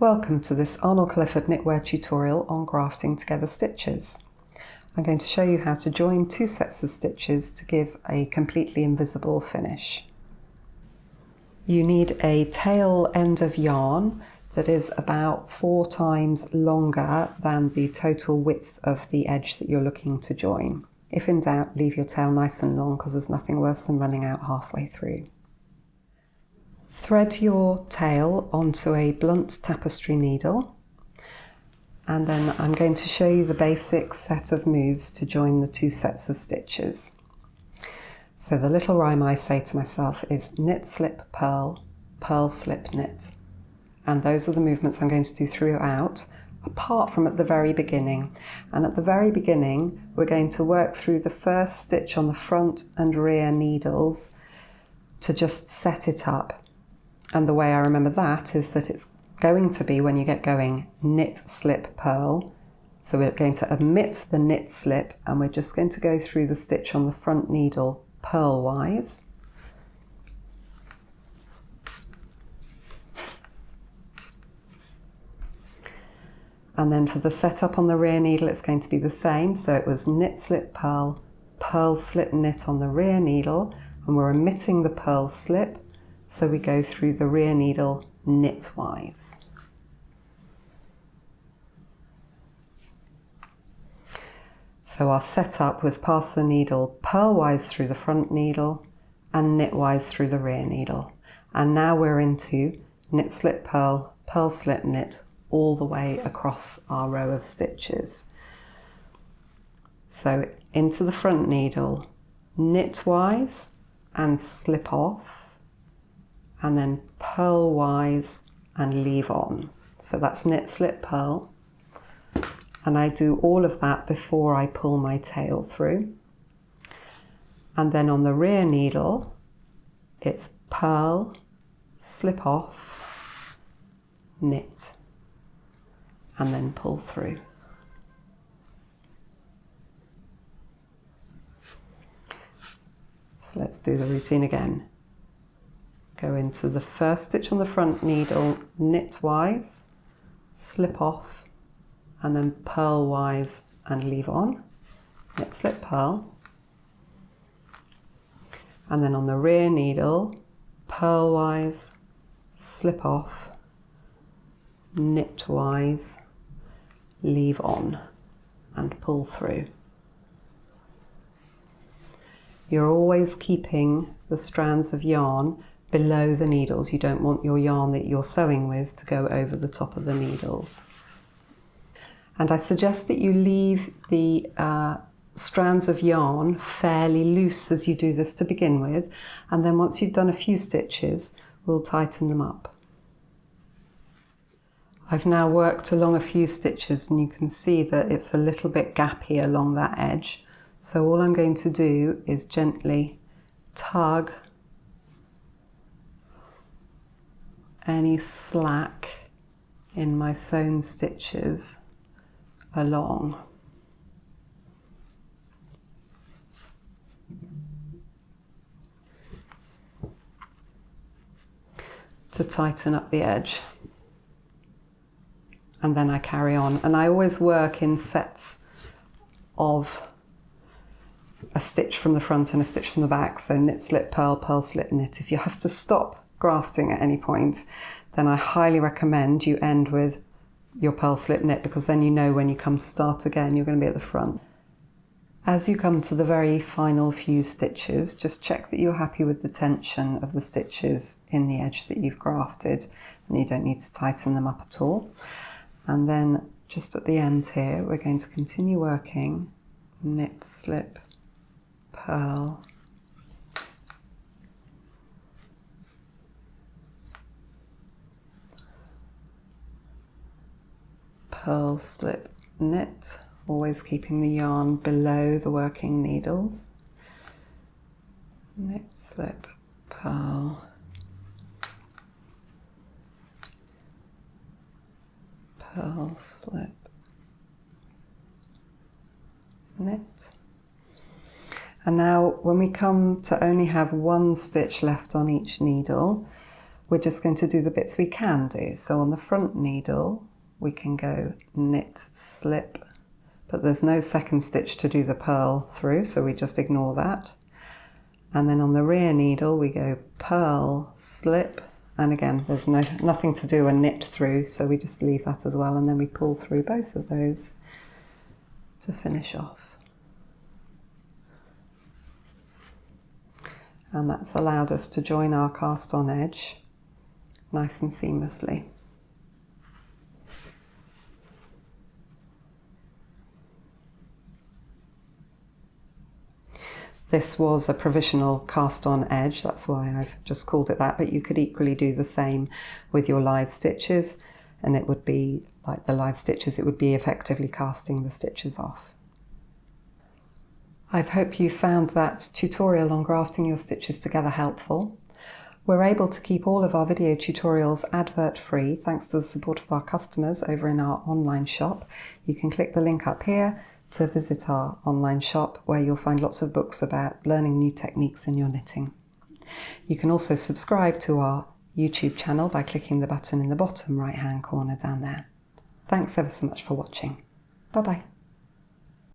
Welcome to this Arnold Clifford knitwear tutorial on grafting together stitches. I'm going to show you how to join two sets of stitches to give a completely invisible finish. You need a tail end of yarn that is about 4 times longer than the total width of the edge that you're looking to join. If in doubt, leave your tail nice and long because there's nothing worse than running out halfway through. Thread your tail onto a blunt tapestry needle, and then I'm going to show you the basic set of moves to join the two sets of stitches. So the little rhyme I say to myself is knit, slip, purl, purl, slip, knit. And those are the movements I'm going to do throughout, apart from at the very beginning. And at the very beginning, we're going to work through the first stitch on the front and rear needles to just set it up. And the way I remember that is that it's going to be, when you get going, knit, slip, purl. So we're going to omit the knit, slip, and we're just going to go through the stitch on the front needle purl-wise. And then for the setup on the rear needle, it's going to be the same. So it was knit, slip, purl, purl, slip, knit on the rear needle, and we're omitting the purl, slip. So we go through the rear needle knitwise. So our setup was pass the needle purlwise through the front needle and knitwise through the rear needle. And now we're into knit, slip, purl, purl, slip, knit all the way across our row of stitches. So into the front needle knitwise and slip off, and then purlwise and leave on. So that's knit, slip, purl. And I do all of that before I pull my tail through. And then on the rear needle, it's purl, slip off, knit, and then pull through. So let's do the routine again. Go into the first stitch on the front needle knitwise, slip off, and then purlwise and leave on. Knit, slip, purl. And then on the rear needle, purlwise, slip off, knitwise, leave on, and pull through. You're always keeping the strands of yarn below the needles. You don't want your yarn that you're sewing with to go over the top of the needles. And I suggest that you leave the strands of yarn fairly loose as you do this to begin with, and then once you've done a few stitches, we'll tighten them up. I've now worked along a few stitches and you can see that it's a little bit gappy along that edge. So all I'm going to do is gently tug any slack in my sewn stitches along. To tighten up the edge. And then I carry on. And I always work in sets of a stitch from the front and a stitch from the back. So knit, slip, purl, purl, slip, knit. If you have to stop grafting at any point, then I highly recommend you end with your purl, slip, knit, because then you know when you come to start again you're going to be at the front. As you come to the very final few stitches, just check that you're happy with the tension of the stitches in the edge that you've grafted, and you don't need to tighten them up at all. And then just at the end here we're going to continue working knit, slip, purl, purl, slip, knit, always keeping the yarn below the working needles. Knit, slip, purl, purl, slip, knit. And now when we come to only have one stitch left on each needle, we're just going to do the bits we can do. So on the front needle, we can go knit, slip, but there's no second stitch to do the purl through, so we just ignore that. And then on the rear needle, we go purl, slip, and again, there's nothing to do a knit through, so we just leave that as well, and then we pull through both of those to finish off. And that's allowed us to join our cast on edge nice and seamlessly. This was a provisional cast on edge, that's why I've just called it that, but you could equally do the same with your live stitches, and it would be like the live stitches, it would be effectively casting the stitches off. I hope you found that tutorial on grafting your stitches together helpful. We're able to keep all of our video tutorials advert free thanks to the support of our customers over in our online shop. You can click the link up here to visit our online shop where you'll find lots of books about learning new techniques in your knitting. You can also subscribe to our YouTube channel by clicking the button in the bottom right hand corner down there. Thanks ever so much for watching. Bye bye.